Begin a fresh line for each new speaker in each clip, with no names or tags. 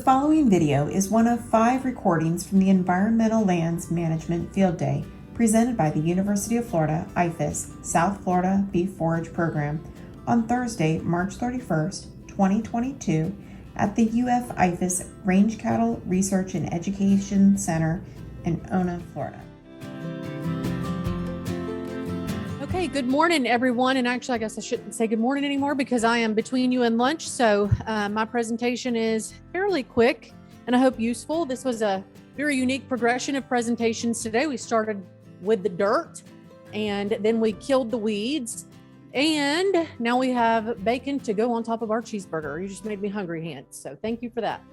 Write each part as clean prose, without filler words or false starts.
following video is one of 5 recordings from the Environmental Lands Management Field Day presented by the University of Florida IFAS South Florida Beef Forage Program on Thursday, March 31st, 2022 at the UF IFAS Range Cattle Research and Education Center in Ona, Florida.
Okay, good morning, everyone. And actually, I guess I shouldn't say good morning anymore because I am between you and lunch. So my presentation is fairly quick and I hope useful. This was a very unique progression of presentations today. We started with the dirt and then we killed the weeds. And now we have bacon to go on top of our cheeseburger. You just made me hungry, Hans. So thank you for that.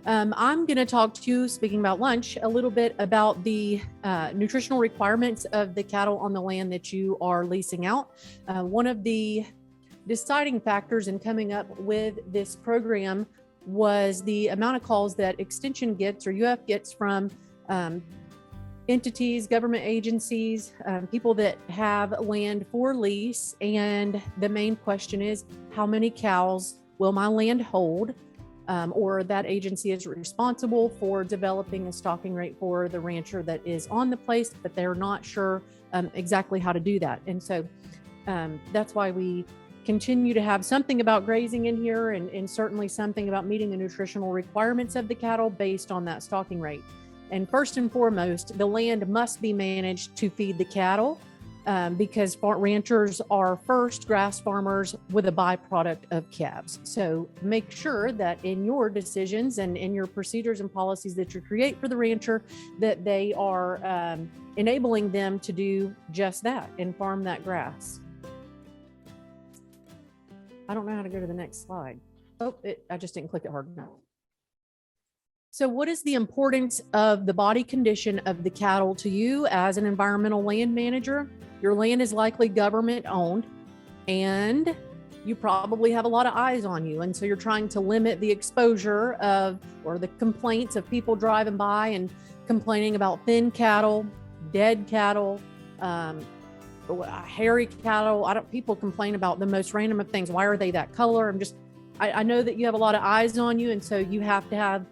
I'm going to talk to you, speaking about lunch, a little bit about the nutritional requirements of the cattle on the land that you are leasing out. One of the deciding factors in coming up with this program was the amount of calls that Extension gets or UF gets from entities, government agencies, people that have land for lease. And the main question is, how many cows will my land hold? Or that agency is responsible for developing a stocking rate for the rancher that is on the place, but they're not sure exactly how to do that. And so that's why we continue to have something about grazing in here and certainly something about meeting the nutritional requirements of the cattle based on that stocking rate. And first and foremost, the land must be managed to feed the cattle. Because ranchers are first grass farmers with a byproduct of calves. So make sure that in your decisions and in your procedures and policies that you create for the rancher, that they are enabling them to do just that and farm that grass. I don't know how to go to the next slide. Oh, I just didn't click it hard enough. So what is the importance of the body condition of the cattle to you as an environmental land manager? Your land is likely government owned and you probably have a lot of eyes on you. And so you're trying to limit the exposure of, or the complaints of people driving by and complaining about thin cattle, dead cattle, hairy cattle. People complain about the most random of things. Why are they that color? I know that you have a lot of eyes on you. And so you have to have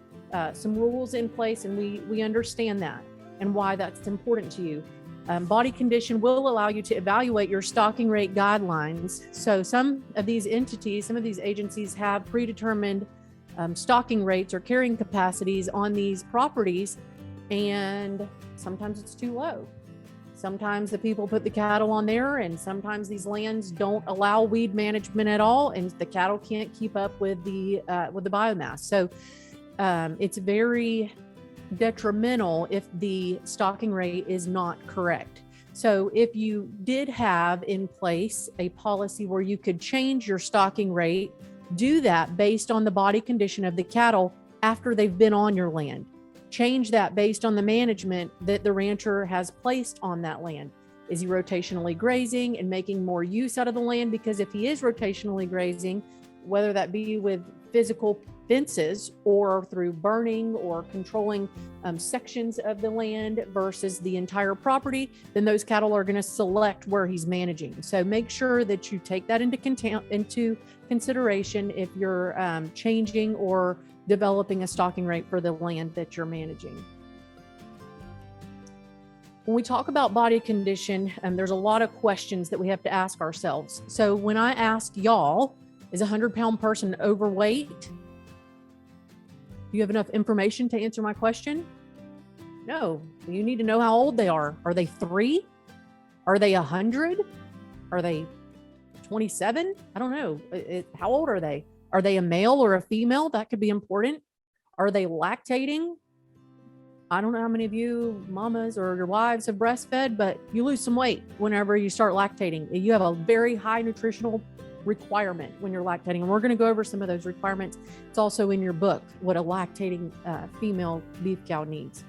some rules in place, and we understand that and why that's important to you. Body condition will allow you to evaluate your stocking rate guidelines. So some of these entities, some of these agencies have predetermined stocking rates or carrying capacities on these properties, and sometimes it's too low. Sometimes the people put the cattle on there, and sometimes these lands don't allow weed management at all, and the cattle can't keep up with the biomass. So it's very detrimental if the stocking rate is not correct. So if you did have in place a policy where you could change your stocking rate, do that based on the body condition of the cattle after they've been on your land. Change that based on the management that the rancher has placed on that land. Is he rotationally grazing and making more use out of the land? Because if he is rotationally grazing, whether that be with physical fences or through burning or controlling sections of the land versus the entire property, then those cattle are going to select where he's managing. So make sure that you take that into consideration if you're changing or developing a stocking rate for the land that you're managing. When we talk about body condition, there's a lot of questions that we have to ask ourselves. So when I asked y'all, is a 100-pound person overweight? Do you have enough information to answer my question? No. You need to know how old they are. Are they 3? Are they 100? Are they 27? I don't know. How old are they? Are they a male or a female? That could be important. Are they lactating? I don't know how many of you mamas or your wives have breastfed, but you lose some weight whenever you start lactating. You have a very high nutritional requirement when you're lactating. And we're going to go over some of those requirements. It's also in your book, what a lactating female beef cow needs.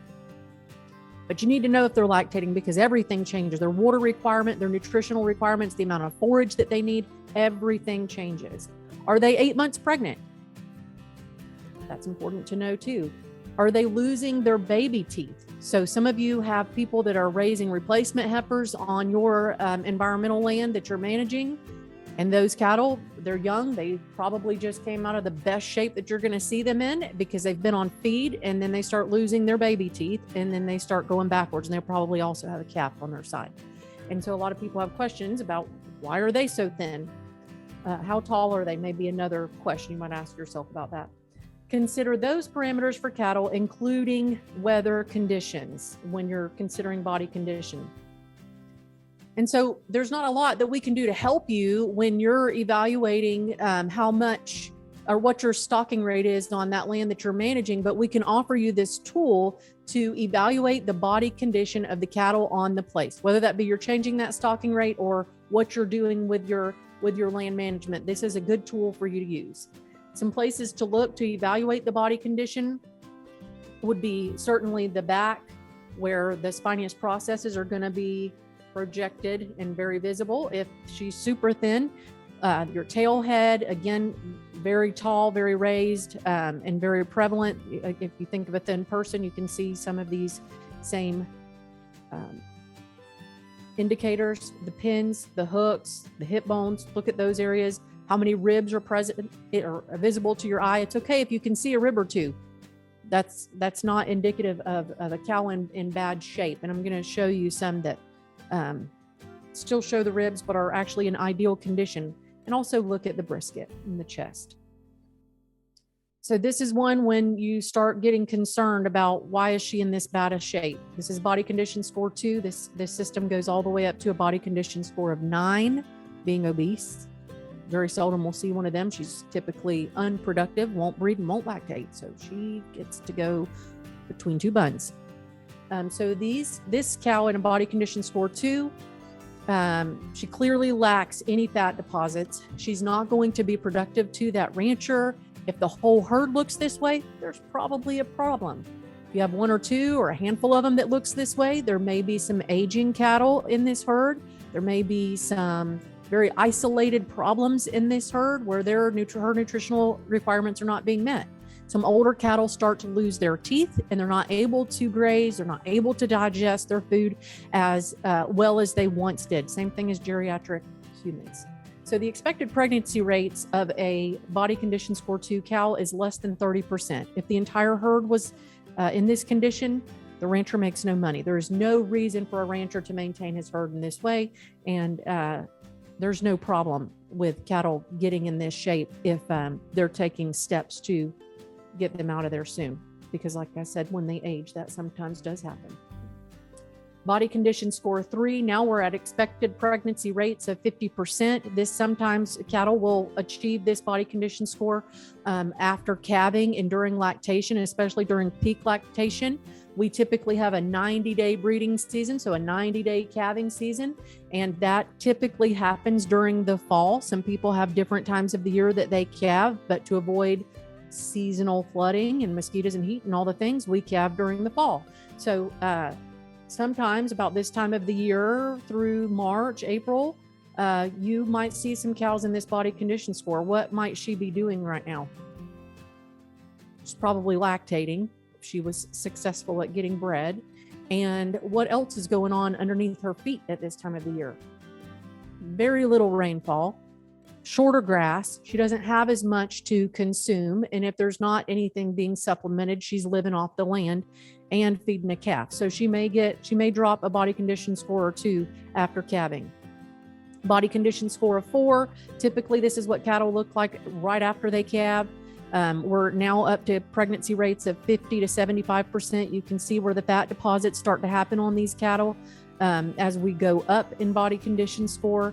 But you need to know if they're lactating because everything changes. Their water requirement, their nutritional requirements, the amount of forage that they need, everything changes. Are they 8 months pregnant? That's important to know too. Are they losing their baby teeth? So some of you have people that are raising replacement heifers on your environmental land that you're managing. And those cattle, they're young. They probably just came out of the best shape that you're going to see them in because they've been on feed, and then they start losing their baby teeth, and then they start going backwards, and they probably also have a calf on their side. And so a lot of people have questions about why are they so thin? How tall are they? Maybe another question you might ask yourself about that. Consider those parameters for cattle, including weather conditions when you're considering body condition. And so there's not a lot that we can do to help you when you're evaluating how much or what your stocking rate is on that land that you're managing, but we can offer you this tool to evaluate the body condition of the cattle on the place, whether that be you're changing that stocking rate or what you're doing with your land management. This is a good tool for you to use. Some places to look to evaluate the body condition would be certainly the back, where the spinous processes are going to be projected and very visible. If she's super thin, your tail head, again, very tall, very raised, and very prevalent. If you think of a thin person, you can see some of these same indicators, the pins, the hooks, the hip bones. Look at those areas. How many ribs are present or visible to your eye? It's okay if you can see a rib or two. That's not indicative of a cow in bad shape. And I'm going to show you some that still show the ribs but are actually in ideal condition, and also look at the brisket in the chest. So this is one when you start getting concerned about why is she in this bad a shape. This is body condition score 2. This system goes all the way up to a body condition score of 9, being obese. Very seldom we'll see one of them. She's typically unproductive, won't breed and won't lactate, so she gets to go between 2 buns. So this cow in a body condition score 2, she clearly lacks any fat deposits. She's not going to be productive to that rancher. If the whole herd looks this way, there's probably a problem. If you have 1 or 2 or a handful of them that looks this way, there may be some aging cattle in this herd. There may be some very isolated problems in this herd where her nutritional requirements are not being met. Some older cattle start to lose their teeth, and they're not able to graze. They're not able to digest their food as well as they once did. Same thing as geriatric humans. So the expected pregnancy rates of a body condition score 2 cow is less than 30%. If the entire herd was in this condition, the rancher makes no money. There is no reason for a rancher to maintain his herd in this way, and there's no problem with cattle getting in this shape if they're taking steps to get them out of there soon, because like I said, when they age, that sometimes does happen. Body condition score 3, now we're at expected pregnancy rates of 50%. This sometimes cattle will achieve this body condition score after calving and during lactation, especially during peak lactation. We typically have a 90-day breeding season, so a 90-day calving season, and that typically happens during the fall. Some people have different times of the year that they calve, but to avoid seasonal flooding and mosquitoes and heat and all the things, we calve during the fall. So sometimes about this time of the year through March, April, you might see some cows in this body condition score. What might she be doing right now? She's probably lactating if she was successful at getting bred. And what else is going on underneath her feet at this time of the year? Very little rainfall. Shorter grass. She doesn't have as much to consume. And if there's not anything being supplemented, she's living off the land and feeding a calf. So she may drop a body condition score or 2 after calving. Body condition score of 4. Typically, this is what cattle look like right after they calve. We're now up to pregnancy rates of 50 to 75%. You can see where the fat deposits start to happen on these cattle as we go up in body condition score.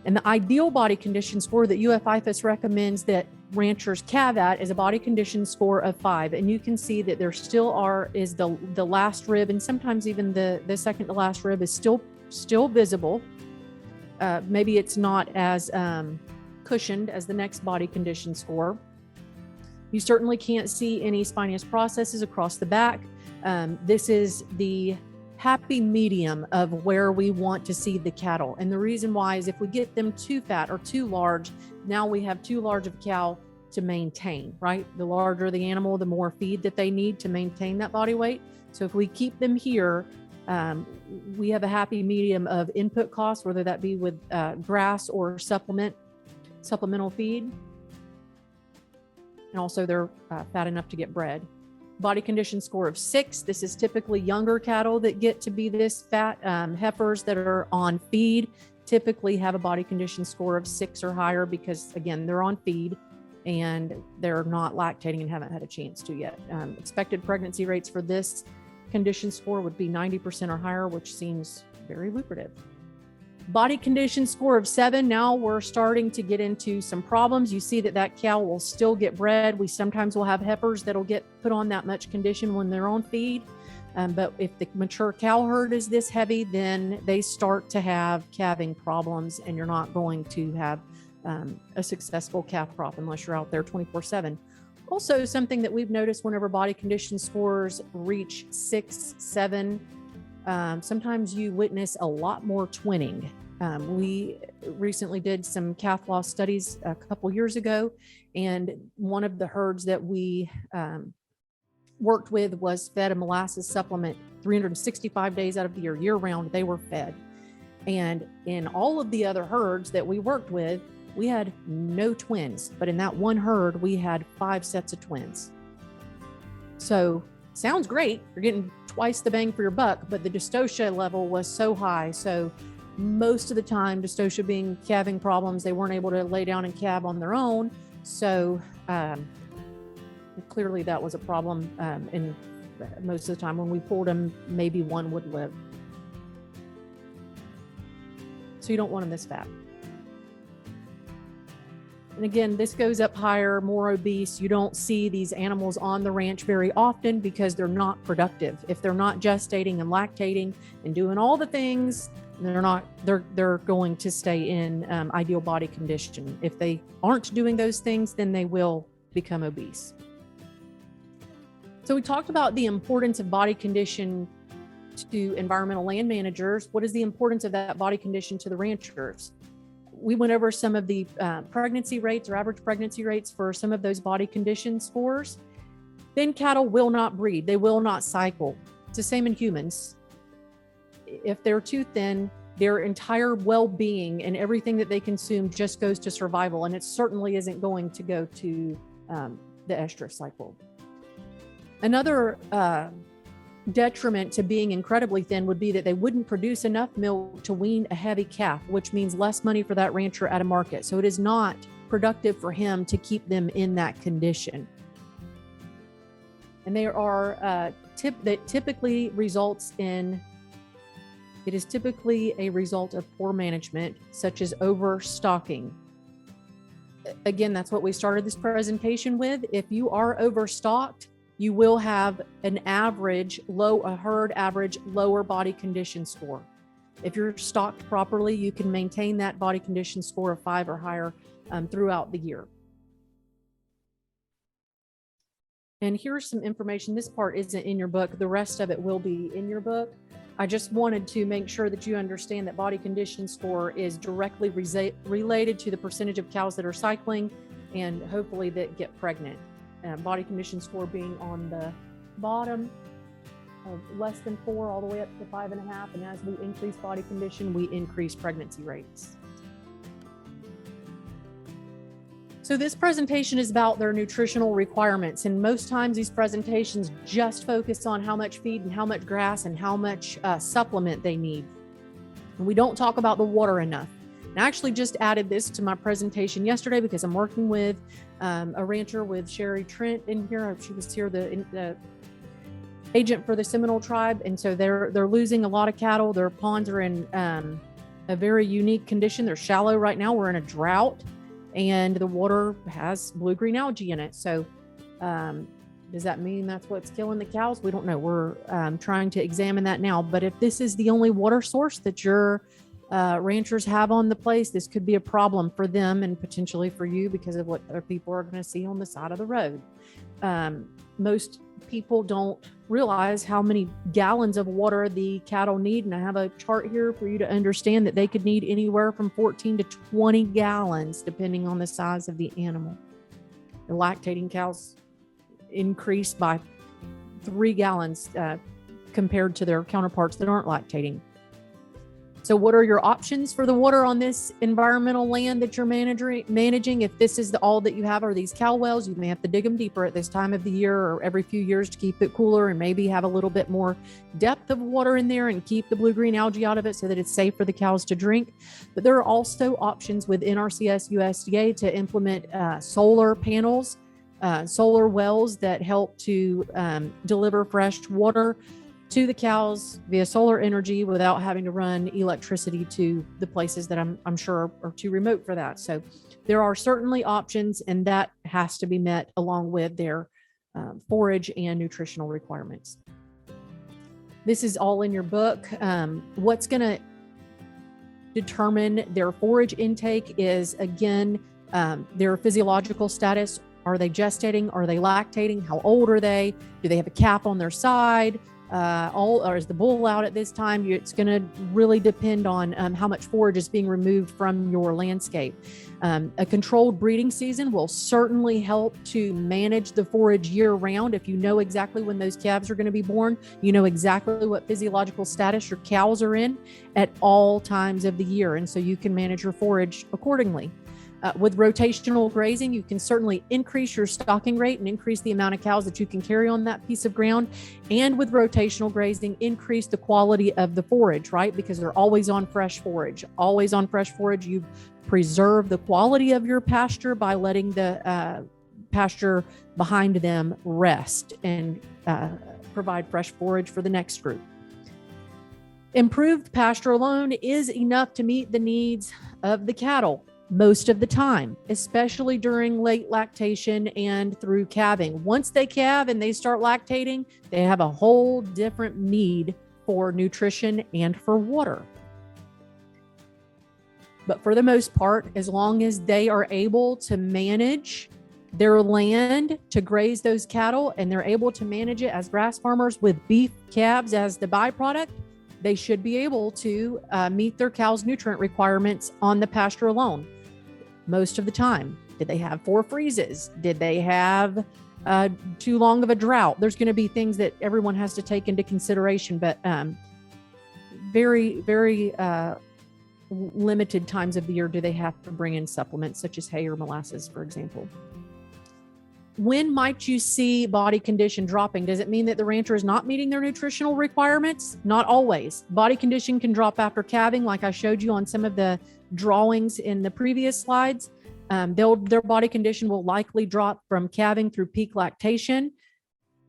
And the ideal body condition score that IFAS recommends that ranchers calve at is a body condition score of 5. And you can see that there still is the last rib, and sometimes even the second to last rib is still visible. Maybe it's not as cushioned as the next body condition score. You certainly can't see any spinous processes across the back. This is the happy medium of where we want to see the cattle. And the reason why is if we get them too fat or too large, now we have too large of a cow to maintain, right? The larger the animal, the more feed that they need to maintain that body weight. So if we keep them here, We have a happy medium of input costs, whether that be with grass or supplemental feed. And also they're fat enough to get bred. Body condition score of 6. This is typically younger cattle that get to be this fat. Heifers that are on feed typically have a body condition score of 6 or higher because, again, they're on feed and they're not lactating and haven't had a chance to yet. Expected pregnancy rates for this condition score would be 90% or higher, which seems very lucrative. Body condition score of 7. Now we're starting to get into some problems. You see that cow will still get bred. We sometimes will have heifers that'll get put on that much condition when they're on feed. But if the mature cow herd is this heavy, then they start to have calving problems, and you're not going to have a successful calf crop unless you're out there 24/7. Also, something that we've noticed whenever body condition scores reach 6, 7, sometimes you witness a lot more twinning. We recently did some calf loss studies a couple years ago, and one of the herds that we worked with was fed a molasses supplement 365 days out of the year round. They were fed. And in all of the other herds that we worked with, we had no twins, but in that one herd, we had 5 sets of twins. So sounds great. You're getting twice the bang for your buck, but the dystocia level was so high. So most of the time, dystocia being calving problems, they weren't able to lay down and calve on their own. So clearly that was a problem. And most of the time when we pulled them, maybe one would live. So you don't want them this fat. And again, this goes up higher, more obese. You don't see these animals on the ranch very often because they're not productive. If they're not gestating and lactating and doing all the things, they're going to stay in ideal body condition. If they aren't doing those things, then they will become obese. So we talked about the importance of body condition to environmental land managers. What is the importance of that body condition to the ranchers? We went over some of the pregnancy rates or average pregnancy rates for some of those body condition scores. Thin cattle will not breed. They will not cycle. It's the same in humans. If they're too thin, their entire well-being and everything that they consume just goes to survival, and it certainly isn't going to go to the estrus cycle. Another detriment to being incredibly thin would be that they wouldn't produce enough milk to wean a heavy calf, which means less money for that rancher at a market. So it is not productive for him to keep them in that condition. And there are typically a result of poor management, such as overstocking. Again, that's what we started this presentation with. If you are overstocked, you will have a herd average lower body condition score. If you're stocked properly, you can maintain that body condition score of 5 or higher throughout the year. And here's some information. This part isn't in your book. The rest of it will be in your book. I just wanted to make sure that you understand that body condition score is directly related to the percentage of cows that are cycling and hopefully that get pregnant. Body condition score being on the bottom of less than 4 all the way up to 5.5. And as we increase body condition, we increase pregnancy rates. So this presentation is about their nutritional requirements. And most times these presentations just focus on how much feed and how much grass and how much supplement they need. And we don't talk about the water enough. And I actually just added this to my presentation yesterday because I'm working with a rancher with Sherry Trent in here. She was here, the agent for the Seminole tribe. And so they're losing a lot of cattle. Their ponds are in a very unique condition. They're shallow right now. We're in a drought and the water has blue-green algae in it. So does that mean that's what's killing the cows? We don't know. We're trying to examine that now. But if this is the only water source that your ranchers have on the place, this could be a problem for them and potentially for you because of what other people are going to see on the side of the road. Most people don't realize how many gallons of water the cattle need. And I have a chart here for you to understand that they could need anywhere from 14 to 20 gallons, depending on the size of the animal. The lactating cows increase by 3 gallons compared to their counterparts that aren't lactating. So what are your options for the water on this environmental land that you're managing? If this is all that you have are these cow wells, you may have to dig them deeper at this time of the year or every few years to keep it cooler and maybe have a little bit more depth of water in there and keep the blue-green algae out of it so that it's safe for the cows to drink. But there are also options with NRCS USDA to implement solar panels, solar wells that help to deliver fresh water to the cows via solar energy without having to run electricity to the places that I'm sure are too remote for that. So there are certainly options, and that has to be met along with their forage and nutritional requirements. This is all in your book. What's going to determine their forage intake is, again, their physiological status. Are they gestating? Are they lactating? How old are they? Do they have a cap on their side? Or is the bull out at this time? It's going to really depend on how much forage is being removed from your landscape. A controlled breeding season will certainly help to manage the forage year round. If you know exactly when those calves are going to be born, you know exactly what physiological status your cows are in at all times of the year. And so you can manage your forage accordingly. With rotational grazing, you can certainly increase your stocking rate and increase the amount of cows that you can carry on that piece of ground. And with rotational grazing, increase the quality of the forage, right? Because they're always on fresh forage. Always on fresh forage, you preserve the quality of your pasture by letting the pasture behind them rest and provide fresh forage for the next group. Improved pasture alone is enough to meet the needs of the cattle most of the time, especially during late lactation and through calving. Once they calve and they start lactating, they have a whole different need for nutrition and for water. But for the most part, as long as they are able to manage their land to graze those cattle and they're able to manage it as grass farmers with beef calves as the byproduct, they should be able to meet their cows' nutrient requirements on the pasture alone. Most of the time. Did they have 4 freezes? Did they have too long of a drought? There's going to be things that everyone has to take into consideration, but very, very limited times of the year do they have to bring in supplements such as hay or molasses, for example. When might you see body condition dropping? Does it mean that the rancher is not meeting their nutritional requirements? Not always. Body condition can drop after calving, like I showed you on some of the drawings in the previous slides. Their body condition will likely drop from calving through peak lactation.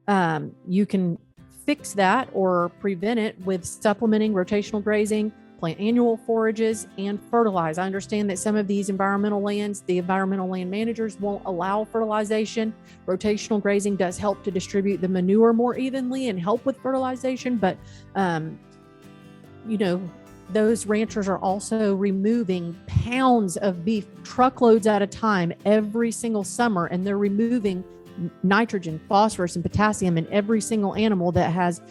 You can fix that or prevent it with supplementing, rotational grazing, plant annual forages, and fertilize. I understand that some of these environmental lands, the environmental land managers won't allow fertilization. Rotational grazing does help to distribute the manure more evenly and help with fertilization, but those ranchers are also removing pounds of beef, truckloads at a time every single summer, and they're removing nitrogen, phosphorus, and potassium in every single animal that has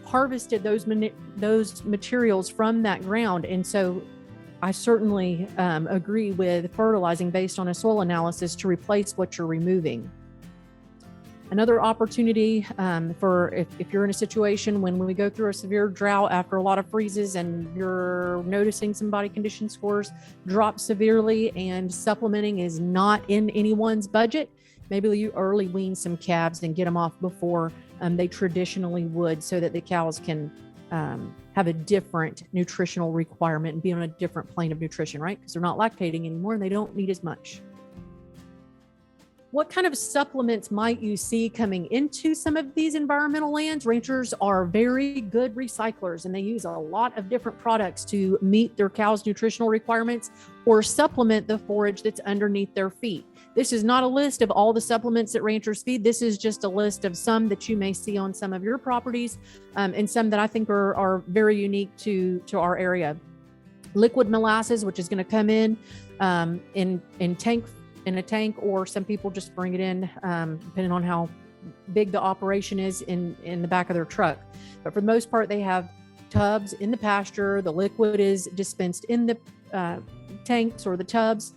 harvested those materials from that ground. And so I certainly agree with fertilizing based on a soil analysis to replace what you're removing. Another opportunity for if you're in a situation when we go through a severe drought after a lot of freezes and you're noticing some body condition scores drop severely and supplementing is not in anyone's budget, maybe you early wean some calves and get them off before they traditionally would, so that the cows can have a different nutritional requirement and be on a different plane of nutrition, right? Because they're not lactating anymore and they don't need as much. What kind of supplements might you see coming into some of these environmental lands? Ranchers are very good recyclers and they use a lot of different products to meet their cows' nutritional requirements or supplement the forage that's underneath their feet. This is not a list of all the supplements that ranchers feed. This is just a list of some that you may see on some of your properties and some that I think are very unique to our area. Liquid molasses, which is going to come in a tank, or some people just bring it in depending on how big the operation is in the back of their truck. But for the most part, they have tubs in the pasture. The liquid is dispensed in the tanks or the tubs.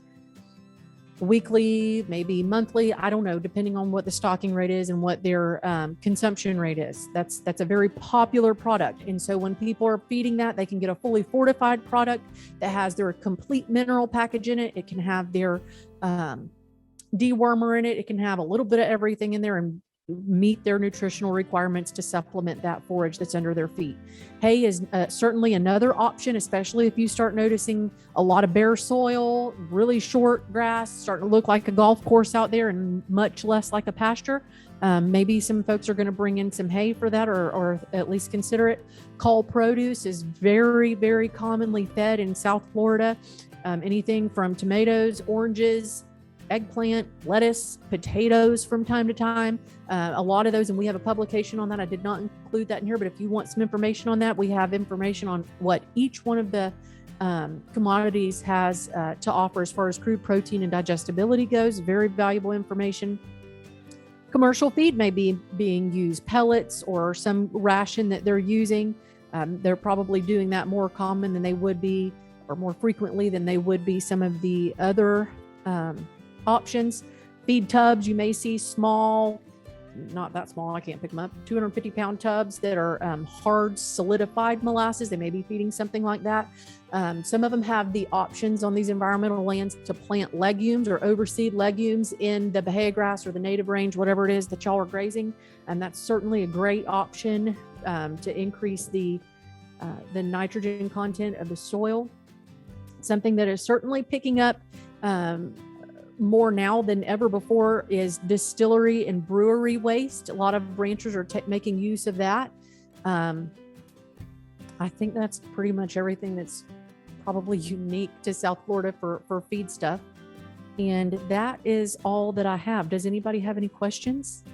weekly, maybe monthly. I don't know, depending on what the stocking rate is and what their consumption rate is. That's a very popular product. And so when people are feeding that, they can get a fully fortified product that has their complete mineral package in it. It can have their dewormer in it. It can have a little bit of everything in there and meet their nutritional requirements to supplement that forage that's under their feet. Hay is certainly another option, especially if you start noticing a lot of bare soil, really short grass, starting to look like a golf course out there and much less like a pasture. Maybe some folks are going to bring in some hay for that, or at least consider it. Cull produce is very, very commonly fed in South Florida. Anything from tomatoes, oranges, eggplant, lettuce, potatoes from time to time. A lot of those, and we have a publication on that. I did not include that in here, but if you want some information on that, we have information on what each one of the commodities has to offer as far as crude protein and digestibility goes. Very valuable information. Commercial feed may be being used, pellets or some ration that they're using. They're probably doing that more common than they would be, or more frequently than they would be some of the other options. Feed tubs, you may see small, not that small, I can't pick them up, 250-pound tubs that are hard solidified molasses. They may be feeding something like that. Some of them have the options on these environmental lands to plant legumes or overseed legumes in the Bahia grass or the native range, whatever it is that y'all are grazing. And that's certainly a great option to increase the nitrogen content of the soil. Something that is certainly picking up more now than ever before is distillery and brewery waste. A lot of ranchers are making use of that. I think that's pretty much everything that's probably unique to South Florida for feed stuff. And that is all that I have. Does anybody have any questions?